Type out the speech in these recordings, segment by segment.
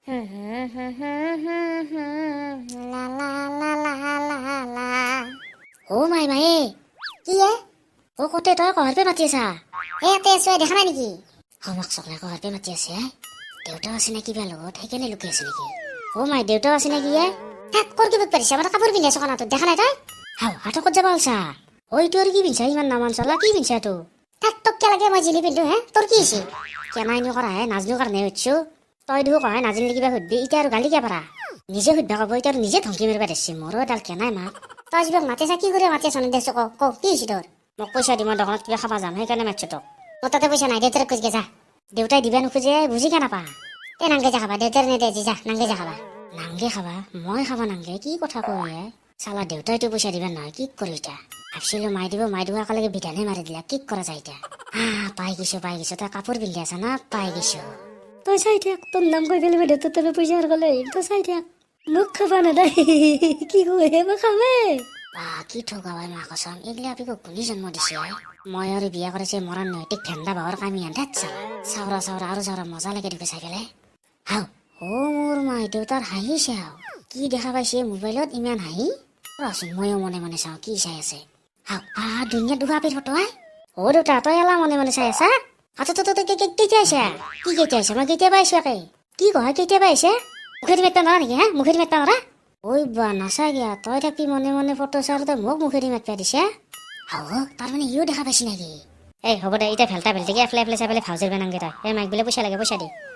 অ মাই মায়ে কি অ কতে তই কহৰপে মাতি আছা ইয়াতে আছো দেখা নাই নেকি আমাক চকলে কহৰপে মাতি আছে দেউতা আছে নে কিবা লগত সেইকাৰণে লুকি আছে নেকি অ মাই দেউতা আছে নেকি থাক কৰ কিবা পাৰিছে আমাৰ কাপোৰ পিন্ধি আছো কাণাটোত দেখা নাই তই হাও হাতত ক'ত যাব আলছা ঐ তোৰ কি পিন্ধছা ইমান নামান চলা কি পিন্ধছা তো থাক তোক কে লাগে মই জিলি পিন্ধো তোৰ কি হৈছে কেনাইনো কৰা নাজনো কাৰণে হৈছো তই দেখো কহাই নাজিলি কিবা সুধবি এতিয়া আৰু গালি কিয় পাৰা নিজে সুধবা কব এতিয়া আৰু নিজে ধমকি মাৰিবা দিছি মোৰো এডাল কেনাই মাত তই যিবাক মাতিছা কি কৰি মাতি আছ দেছো ক কি হৈছে তোৰ মোক পইচা দি মই দোকানত কিবা খাবা যাম সেইকাৰণে মাতিছো তোক মোৰ তাতে পইচা নাই দেউতাৰ কৈছে যা দেউতাই দিবা নোখোজে বুজি কেনে নাপা নাংগে যা খাবা দেউতাৰ নেদে যা নাংগে যা খাবা নাংগে খাবা মই খাবা নাংগে কি কথা কয় চালা দেউতাইতো পইচা দিবা নহয় কি কৰো এতিয়া ভাবছিলো মাই দিব একেলগে বিধানে মাৰি দিলা কি কৰা যায় এতিয়া পাই গৈছো তই কাপোৰ পিন্ধি আছা না পাই গৈছো তই চাই থাক তোৰ নাম কৈ পেলাই মই দেউতাৰ তলে পইচা গলে তই চাই থাক মোক খাবা নেদাই কি কয় মই খাবে কি ঠগাবাই মা কচম এইগিলা আপি কোনে জন্ম দিছে মই আৰু বিয়া কৰিছে মৰাণ নৈতিক ঠেন্দা বাহৰ কামি আন্ধাত চাওৰা আৰু চাওৰা মজা লাগে দেখি চাই পেলাই হাও অ মোৰ মাই দেউতাৰ হাঁহিছে কি দেখা পাইছে মোবাইলত ইমান হাঁহি ৰচোন ময়ো মনে মনে চাওঁ কি চাই আছে হাও ধুনীয়া দুখা আপি ফটো অ দেউতা তই এলা মনে মনে চাই আছা কেতিয়া আহিছা কি কেতিয়া আহিছা মই কেতিয়াবা আহিছো একে কি কয় কেতিয়াবা আহিছে মুখেদি মাতবা নৰা নেকি মুখেদি মাতবা নৰা ঐ বা নাচা গিয়া তই থাকি মনে মনে ফটো চাৰ তই মোক মুখেদি মাতবা দিছে তাৰমানে ইও দেখা পাইছি নেকি এই হ'ব দে এতিয়া ভেল্টা ভেল্টিকে এফলাই চাই পেলাই ভাউজিৰ বেনাংগে তই এই মাইক বোলে পইচা লাগে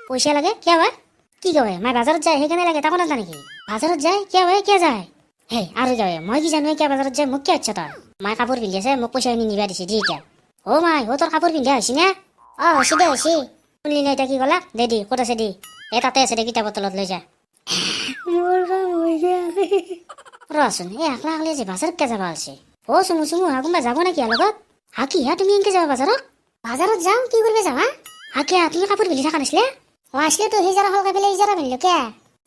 পইচা লাগে কিয় হয় কি কয় মাই বাজাৰত যায় সেইকাৰণে লাগে তাকো নাজানে নেকি বাজাৰত যায় কিয় যায় হেই আৰু যায় মই কি জানো কিয় বাজাৰত যায় মোক কিয় আচ্ছা তই মাই কাপোৰ পিন্ধি আছে মোক পইচা নিবা দিছে দি এতিয়া অ মাই তোৰ কাপোৰ পিন্ধা হৈছে নে হৈছে দে হৈছে শুনিলি নাই এতিয়া কি ক'লা দে দি ক'ত আছে দি তাতে আছে দে কিতাপৰ তলত লৈ যা মোৰ কাম হৈ গেল ৰচোন একলা যে বাজাৰত কে যাবা আছে চুমু কোনোবা যাব নেকি লগত কি তুমি এনেকে যাবা বাজাৰত যাওঁ কি কৰিব যাবা তুমি কাপোৰ পিন্ধি থকা নাছিলে আছিলে তো সেই জাৰা হলকা পেলাই জাৰা পিন্ধিলো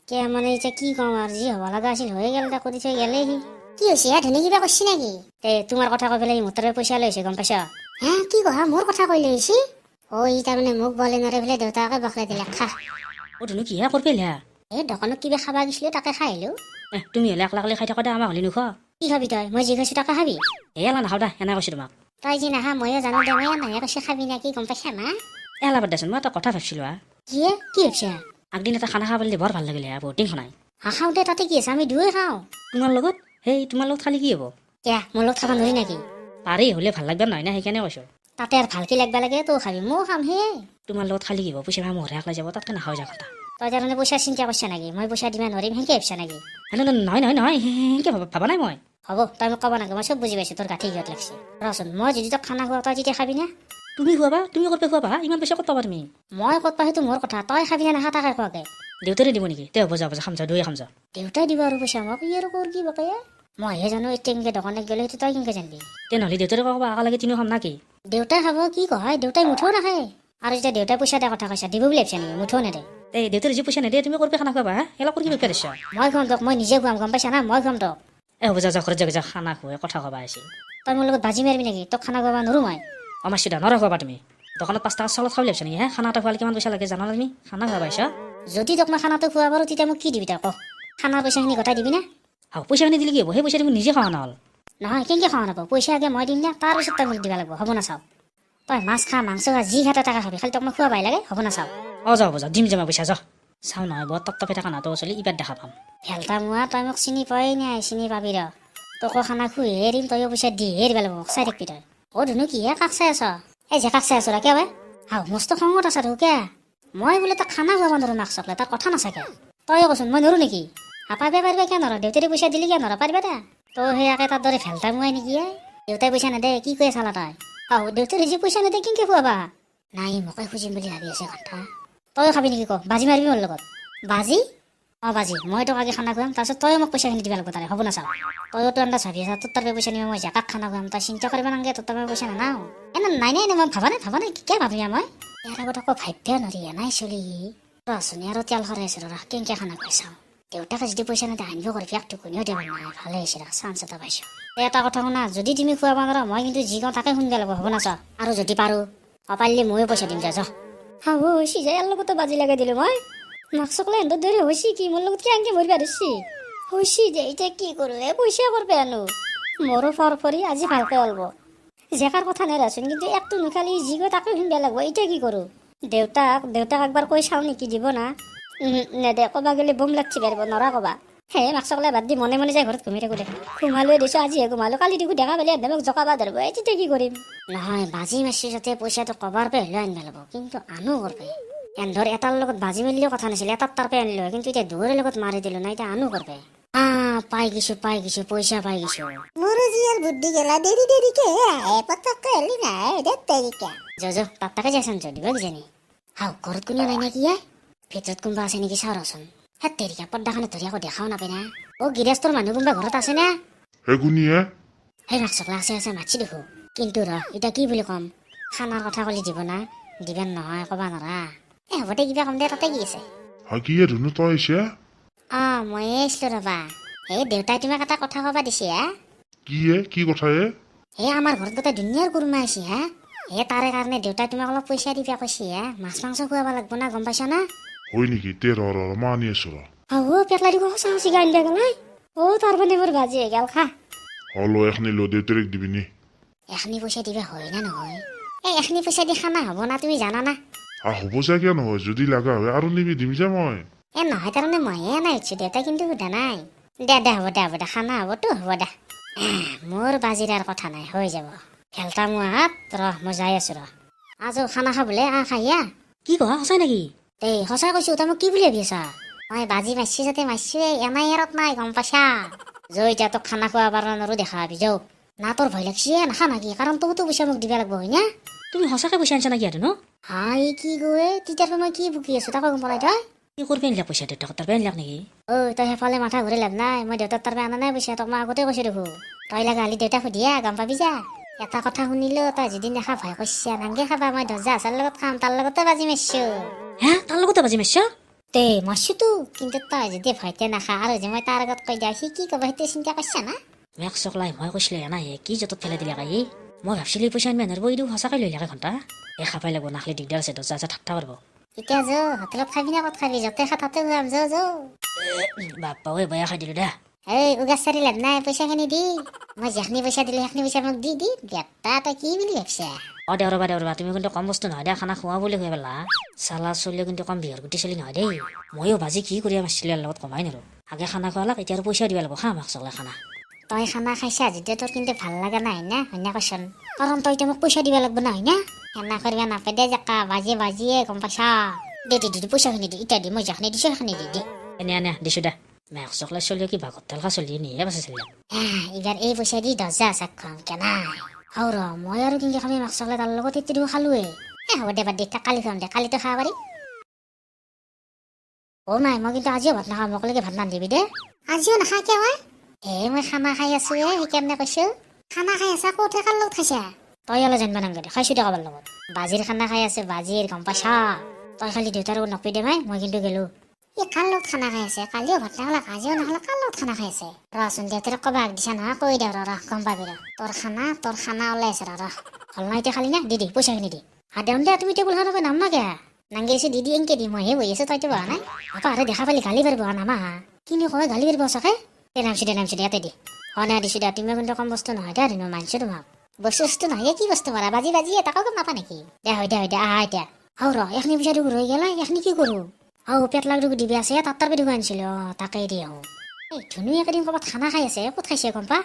কে মানে এতিয়া কি কম আৰু যি হ'ব লগা আছিল হৈ গেল কৰি থৈ গেলেহি কি হৈছে ধুনী কিবা কৈছি নেকি তোমাৰ কথা কৈ পেলাই মোটৰে পইচা লৈছে গম পাইছা কি কহা মোৰ কথা কৈ লৈছি ই তাৰমানে মোক বলে নৰে পেলাই দেউতাকে বখলাই দিলে খা তুমি কিহে কৰি পেলা দোকানত কিবা খাবা গৈছিলো তাকে খাই আহিলো তুমি হলে একলা খাই থকা দে আমাক হলি নোখোৱা কি খাবি তই মই যি খাইছো তাকে খাবি এলা নাখাও দে এনে কৈছো তোমাক তই যি নাহা ময়ো জানো দে মই নাহে কৈছে খাবি নেকি গম পাইছা না এলা বাদ দেচোন মই এটা কথা ভাবছিলো কি ভাবছা আগদিন এটা খানা খাবলৈ বৰ ভাল লাগিলে বহুত দিন খনাই খাওঁ দে তাতে কি আছে আমি দুয়ে খাওঁ তোমাৰ লগত তোমাৰ লগত খালি কি হ'ব মোৰ লগত খাবা নোৱাৰি নেকি পাৰি হলে ভাল লাগবা নহয় না সেইকাৰণে কৈছো তাতে আৰু ভালকে লাগবা লাগে তই খাবি ময়ো খাম তোমাৰ লগত খালি কি হ'ব পইচা মহৰে একলাই যাব তাতকে নাখাও যা কথা তই তাৰমানে পইচা চিন্তা কৰিছা নেকি মই পইচা দিবা নোৱাৰিম সেনেকে ভাবছা নেকি নহয় সেনেকে ভাবা নাই মই হ'ব তই মোক ক'ব নাগে মই চব বুজি পাইছো তোৰ গাঁঠি কিহত লাগছে ৰচোন মই যদি তোক খানা খোৱা তই তেতিয়া খাবি না তুমি খুৱাবা তুমি ক'ত খুৱাবা ইমান পইচা ক'ত পাবা তুমি মই ক'ত পা সেইটো মোৰ কথা তই খাবি না নাখা তাকে খোৱাকে দেউতাৰে দিব নেকি তে হ'ব যা খাম যা দুয়ে খাম যা দেউতাই দিব আৰু পইচা মোক আৰু কৰ কি বাকে মইহে জানো এতিয়া কেনেকে দোকানত গ'লে সেইটো তই কেনেকে জানবি তেনেহ'লে দেউতাৰে ক'বা একেলগে তিনিও খাম না কি দেউতাই খাব কি কয় দেউতাই মুঠেও নাখায় আৰু যেতিয়া দেউতাই পইচা দিয়া কথা কৈছা দিব বুলি ভাবছা নেকি মুঠেও নেদে দেউতাৰে যি পইচা নেদে তুমি ক'ৰ খানা খুৱাবা এলা কৰি কি দিছা মই খুৱাম তোক মই নিজে খুৱাম গম পাইছা না মই খুৱাম তোক হ'ব যা ঘৰত যা খানা খুৱাই কথা ক'বা আহিছিল তই মোৰ লগত বাজি মাৰিবি নেকি তোক খানা খুৱাব নোৱাৰো মই আমাৰ চিধা নৰা খুৱাবা তুমি দোকানত 5 টকা চাউল খাব লাগিছে নেকি খানা এটা খোৱালে কিমান পইচা লাগে জানা তুমি খানা খুৱাবা আহিছা যদি তোক মই খানাটো খুৱাব পাৰো তেতিয়া মোক কি দিবি তই ক খানাৰ পইচাখিনি গতাই দিবি না পইচাখিনি দিলে কি হ'ব সেই পইচা তুমি নিজে খোৱা নহ'ল নহয় কেনেকে খোৱা নাপাব পইচা আগে মই দিম না তাৰপিছত তই মোক দিব লাগিব হ'ব না চাও তই মাছ খা মাংস খা যি খাতে টাকা খাবি খালি তোক মই খুৱাবাই লাগে হ'ব না চাও যা হ'ব যা দিম জমা পইচা যা চাওঁ নহয় বৰ তপ তপে থকা নাটো চলি ইবাৰ দেখা পাম ভেলতা মোৱা তই মোক চিনি পোৱাই নাই চিনি পাবি ৰ তোকো খানা খুৱাইহে দিম তইও পইচা দিহে দিব লাগিব মোক চাই থাকিবি তই ধুনু কিহে কাষ চাই আছ এই যে কাষ চাই আছ কিয় বে মস্ত খঙত আছা কিয় মই বোলে তাক খানা খুৱাব নোৱাৰো মাক চকলে তাৰ কথা নাচাকে তইও কচোন মই নোৱাৰো নেকি পাৰবা পাৰিবা কিয় নোৱাৰো দেউতাৰে পইচা দিলি কিয় নোৱাৰা পাৰিবা দে তই সেয়াকে তাৰ দৰে ভেলতা মোৱাই নেকি দেউতাই পইচা নেদে কি কৈ চালা তই দেউতাৰে যি পইচা নেদে কেনেকে খুৱাবা নাই মোকে খুজিম বুলি ভাবি আছে কথা তই খাবি নেকি ক বাজি মাৰিবি মোৰ লগত বাজি বাজি মই তোক আগে খানা খুৱাম তাৰপিছত তই মোক পইচাখিনি দিব লাগিব তাৰে হ'ব না চাওঁ তইও তো আন্দাজ ভাবি আছা তোৰ তাৰ পইচা নিব মই জাকাক খানা খুৱাম তই চিন্তা কৰিব নালাগে তোৰ তাৰ পইচা নানাও নাই মই ভাবা নাই কিয় ভাবি মই ইয়াৰ আগত আকৌ ভাবিব নোৱাৰি নাই চলি ৰচোন আৰু তেল খৰাই আছে ৰ কেনেকে খানা খুৱাই চাওঁ দেউতাকে যদি পইচা নেদে আনিব কৰি একটো কোনেও দিব নাই ভালে হৈছে চান্স এটা পাইছো এটা কথা শুনা যদি তুমি খুৱাব নোৱাৰা মই কিন্তু যি কওঁ তাকে শুনিব লাগিব হ'ব না চা আৰু যদি পাৰো পাৰিলে ময়ো পইচা দিম যা হ'ব চিজাইৰ লগতো বাজি লগাই দিলো মই মাকসকলে এন্দৰ দৰে হৈছে কি মোৰ লগত কি আনকে মৰিবা দিছি হৈছে যে এতিয়া কি কৰোঁ পইচা কৰবে আনো মোৰো ফৰফৰি আজি ভালকৈ অলব জেকাৰ কথা নেৰাচোন কিন্তু একটো নুখালি যি কয় তাকে শুনিব লাগিব এতিয়া কি কৰোঁ দেউতাক একবাৰ কৈ চাওঁ নেকি দিব না নেদে ক'বা গ'লে বম লাগছি পাৰিব নৰা ক'বা হে মাকসকলে বাদ দি মনে মনে যাই ঘৰত ঘুমি থাকোঁ দে ঘুমালোৱে দিছোঁ আজিহে ঘুমালোঁ কালি দেখোঁ দেখা পালে মোক জকাবা ধৰিব তেতিয়া কি কৰিম নহয় বাজি মাৰিছোঁ যাতে পইচাটো কবাৰ পে হ'লেও আনিব লাগিব কিন্তু আনো কৰবে এন্ধৰ এটাৰ লগত বাজি মাৰিলেও কথা নাছিলে এটাৰ তাৰ পে আনিলোঁ কিন্তু এতিয়া দুৱৰে লগত মাৰি দিলোঁ না এতিয়া আনো কৰবে পাই গৈছোঁ পইচা পাই গৈছোঁ মোৰো যি আৰু বুদ্ধি গেলা দেৰিকে পতককে হেলি নাই দে তেৰিকা তাকে যাইছান দিব কিজানি হাও ঘৰত কোনো নাই নেকি ভিতৰত কোনোবা আছে নেকি চাওঁ ৰচোন হে তেৰিকা পৰ্দাখনত ধৰি আকৌ দেখাও নাপায় না গৃহস্থৰ মানুহ কোনোবা ঘৰত আছে না সেই মাকচকলা আছে মাতছি দেখো কিন্তু এতিয়া কি বুলি ক'ম খানাৰ কথা ক'লি দিব না দিবেন নহয় ক'বা নৰা হ'ব দে কিবা কম দে তাতে কি আছে মই আহিছিলো ৰবা দেউতাই তোমাক এটা কথা ক'বা দিছে কি কথা আমাৰ ঘৰত গোটেই ধুনীয়াৰ কুৰমা আছে তাৰে কাৰণে দেউতাই তোমাক অলপ পইচা দিবা কৈছে মাছ মাংস খুৱাব লাগব না গম পাইছা না হয় নেকি তে আনি আছো পেটলা দিব সঁচা গান দিয়া গ'ল তাৰ মানে মোৰ বাজি হৈ গেল খা এখনি দেউতাক দিবি নি এখনি পইচা দিবা হয় না নহয় এখনি পইচা দি খানা হ'ব না তুমি জানা না হ'ব যা কিয় নহয় যদি লগা হয় আৰু নিবি দিম যা মই নহয় তাৰমানে মইহে নাই দেউতাই কিন্তু সোধা নাই দে হ'ব দে খানা হ'বতো হ'ব দে মোৰ বাজিৰ আৰু কথা নাই হৈ যাব খেলতা মোৱাত মই যাই আছো আজো খানা খাবলৈ খাইয়া কি কোৱা সঁচাই নেকি সঁচাই কৈছো তই মোক কি বুলি ভাবি আছা মই বাজি মাৰিছো যাতে মাৰিছোৱে এনাই এৰত নাই গম পাইছা এতিয়া তোক খানা খোৱা পাৰ নৰো দেখা পাবি যাও না তোৰ ভয় লাগছে নাখা নাকি কাৰণ তোকতো পইচা মোক দিবা লাগব হয় না তুমি সঁচাকে পইচা আনিছা নেকি ন কি গৈ তেতিয়াৰ পৰা মই কি ভুকি আছো তাকে গম পালাই তই কি কৰবি আনিলা পইচা দেউতাক তাৰ পৰা আনিলাক নেকি তই সেইফালে মাথা ঘূৰি লাভ নাই মই দেউতাৰ তাৰ পৰা আনা নাই পইচা তোক মই আগতে কৈছো দেখো তই লাগা হালি দেউতাক সুধিয়া গম পাবি যা এটা কথা শুনিলো তই যদি দেখা ভয় কৰিছা নাংগে খাবা মই 10,000 লগত খাম তাৰ লগতে বাজি মাৰিছো তাৰ লগতে বাজি মাৰিছ মাৰিছোতো কিন্তু তই যদি ভয়তে নাখা আৰু যে মই তাৰ আগত কৈ দিয়া সি কি ক'ব সেইটো চিন্তা কৰিছা না মেক চকলাই মই কৈছিলে নাই কি যতত ফেলাই দিলে কাই মই ভাবছিলো পইচা আনিব নৰব এইটো সঁচাকৈ লৈ লাগে ঘণ্টা খাবাই লাগব নাখলি দিগদাৰ আছে 10,000 ঠাট্টা পাৰব এতিয়া হোটেলত খাবি না ক'ত খাবি য'তে খা তাতে যাম বাপ্পা বেয়া খাই দিলো দে উগাচাৰি লাভ নাই পইচাখিনি দি মই যেখনি পইচা দিলো সেইখিনি পইচা মোক দি বেটা তই কি বুলি ভাবছা দে ৰবা তুমি কিন্তু কম বস্তু নহয় দে খানা খোৱা বুলি কৈ পেলা চালা চলিও কিন্তু কম বিহৰ গুটি চলি নহয় দেই ময়ো বাজি কি কৰি মাৰিছিলো লগত কমাই নৰো আগে খানা খোৱালাক এতিয়া আৰু পইচা দিব লাগিব মাক চকলে খানা তই খানা খাইছা যেতিয়া তোৰ কিন্তু ভাল লগা নাই না হয় না কৈছন কাৰণ তই এতিয়া মোক পইচা দিব লাগিব না হয় না খানা কৰিব নাপায় দে জাকা বাজিয়ে গম পাইছা দে পইচাখিনি দি এতিয়া দি মই যেখনি দিছো সেইখিনি দি এনে দিছো দে মেক চকলে চলিও কি ভাগত তেলকা চলি নিয়ে বাছে চলি এইবাৰ এই পইচা দি 10,000 খুৱাম কেনা মই আৰু কিন্তু খাবি মাক চকলে তাৰ লগত এতিয়া দিব খালোৱে হ'ব দে বাদ দে কালি খুৱাম দে কালিতো খাব পাৰি নাই মই কিন্তু আজিও ভাত নাখাওঁ মোকলৈকে ভাত নান্ধিবি দে আজিও নাখা কিয় হয় মই খানা খাই আছো সেইকাৰণে কৈছো খানা খাই আছা ক'ত কাৰ লগত খাইছা তই অলপ জানিব নালাগে দে খাইছো দে কাৰোবাৰ লগত বাজিৰ খানা খাই আছে বাজিৰ গম পাইছা তই খালি দেউতাৰ লগত নকবি দে মই কিন্তু গেলো কাৰ লগত খানা খাই আছে কালিও ভাত নাখালাক আজিও নাখালাক কাৰ লগত খানা খাই আছে ৰচোন দেউতাৰক ক'বা দিছা নহয় কৈ দে গম পাবি তোৰ খানা ওলাই আছে হল নাই এতিয়া খালি না দি পইচাখিনি দি দেউন দে তুমি টেবুল খানা নাম না কিয়া নাংগিছে দি এনকে দি মইহে বহি আছো তইতো বহা নাই পাহাৰে দেখা পালি গালি পাৰিব নামা কিনো কয় গালি পাৰিব চাকে নামছি দে ইয়াতে দি নাই দিছো দে তুমি কিন্তু কম বস্তু নহয় দে মই মানিছো তোমাক বস্তু নহয় কি বস্তু মাৰা বাজি তাকো গম নাপা নেকি দে হয় দে আহা এতিয়া এখনি পইচা দিব ৰৈ গেলা এখনি কি কৰো পেট লাগ দিবি আছে তাৰ পৰা দিব আনিছিলো তাকেই দি ধুনু একেদিন ক'ৰবাত খানা খাই আছে ক'ত খাইছে গম পা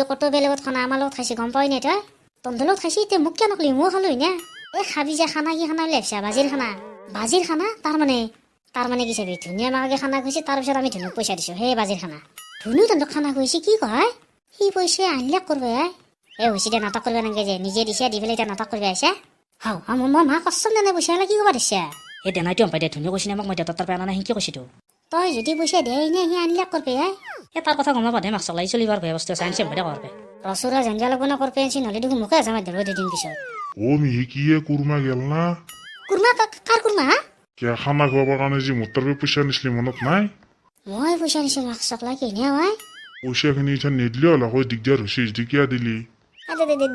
ক'তো বেলেগত খানা আমাৰ লগত খাইছে গম পাই নাই তই তহঁতৰ লগত খাইছে এতিয়া মোক কিয় নকলি মই খালো না খাবি যে খানা কি খানা উলিয়াইছা বাজিৰ খানা তাৰমানে কি চাবি ধুনীয়া মাকে খানা খুৱাইছে তাৰপিছত আমি ধুনুক পইচা দিছো সেই বাজিৰ খানা ধুনু তহঁতক খানা খুৱাইছে কি কয় সি পইচা আনিলাক কৰিব হৈছে দে নাটক কৰিব নালাগে যে নিজে দিছে দি পেলাই এতিয়া নাটক কৰিব আহিছে মই মা কষ্ট নে পইচা কি ক'বা দিছে এই দেনাইটো পাই দে ধুনীয়া কৈছে মোক মই দেউতাৰ তাৰ পৰা আনা নাই কি কৈছিতো তই যদি পইচা দে নে সি আনিলাক কৰবে তাৰ কথা গম নাপাওঁ দে মাক চলাই চলিবাৰ ব্যৱস্থা চাইন্স ভয় কৰবে ৰচুৰা জঞ্জা লাগব না কৰবে নহ'লে দেখোন মোকে আছে আমাৰ দুদিন পিছত মিহি কিয়ে কুৰমা গেল না কুৰমা কাৰ কুৰমা খানা খোৱাবৰ কাৰণে যি মোটাৰ পইচা নিছিলি মনত নাই মই পইচা নিছো মাক চকলা কিনে হয় পইচাখিনি এতিয়া নিদিলেও অলপ দিগদাৰ হৈছে যদি কিয় দিলি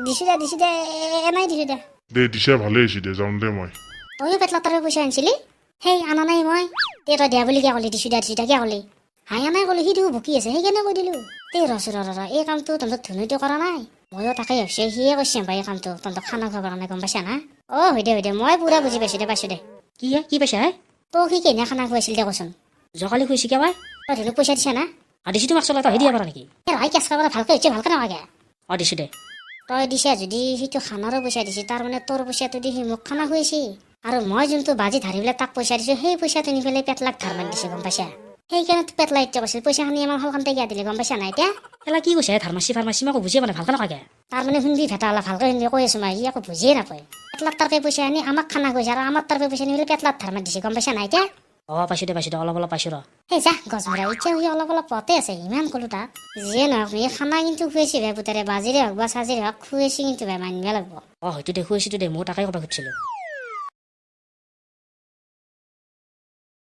দিছো দে এনাই দিছো দে দিছে ভালে হৈছে দে যাম দে মই তইও পেটলা তাৰ পইচা আনিছিলি সেই আনা নাই মই তে তই দিয়া বুলি কিয় ক'লি টিচু দিয়া কিয় ক'লি হাঁহি নাই ক'লো সিটো ভুকি আছে সেইকাৰণে কৈ দিলোঁ তে এই কামটো তহঁতক ধুনুইটো কৰা নাই ময়ো তাকে ভাবিছোঁ সিয়ে কৈছে এই কামটো তহঁতক খানা খোৱাৰ কাৰণে গম পাইছা না হৈ দে মই পুৰা বুজি পাইছোঁ দে কি পাইছা হে তই সি কেনে খানা খুৱাইছিল দে কচোন যোৱাকালি খুৱাইছে কিয় তই ধুনুক পইচা দিছা না দিছোঁ তোমাক চলা তই দিয়া পাৰা নেকি ৰাই কেঁচা কথা ভালকৈ হৈছে ভালকৈ নালাগে দিছোঁ দে তই দিছা যদি সিটো খানাৰো পইচা দিছে তাৰমানে তোৰ পইচাটো দি সি মোক খানা খুৱাইছে আৰু মই যোনটো বাজি ধাৰি পেলাই তাক পইচা দিছোঁ সেই পইচাটো নি পেলাই পেটলাক ধাৰ মাৰি দিছে গম পাইছা সেইকাৰণে পেটলা এতিয়া কৈছিল পইচাখিনি আমাৰ সলকান্তে গিয়া দিলে গম পাইছা নাই এতিয়া এলা কি কৈছে ফাৰ্মাচী মই আকৌ বুজিয়ে পোৱা নাই ভালকৈ নালাগে তাৰমানে শুনবি ভেটা অলপ ভালকৈ শুনবি কৈ আছোঁ মই সি আকৌ বুজিয়ে নাপায় পেটলাক তাৰপে পইচা আনি আমাক খানা খুৱাইছে আৰু আমাৰ তাৰপে পইচা নি পেলাই পেটলাক ধাৰ মাৰি দিছে গম পাইছা নাই এতিয়া পাইছোঁ দে অলপ পাইছোঁ ৰ সেই যা গছমৰা এতিয়াও সি অলপ পতে আছে ইমান ক'লো তাক যিয়ে নহওক সি খানা কিন্তু খুৱাইছে ভাই পুতেৰে বাজিৰে হওক বা চাজিৰে হওক খুৱাইছে কিন্তু ভাই মানিব লাগিব হয়তো দে খুৱাইছোঁ দে মই তাকে ক'ব খুজিছিলোঁ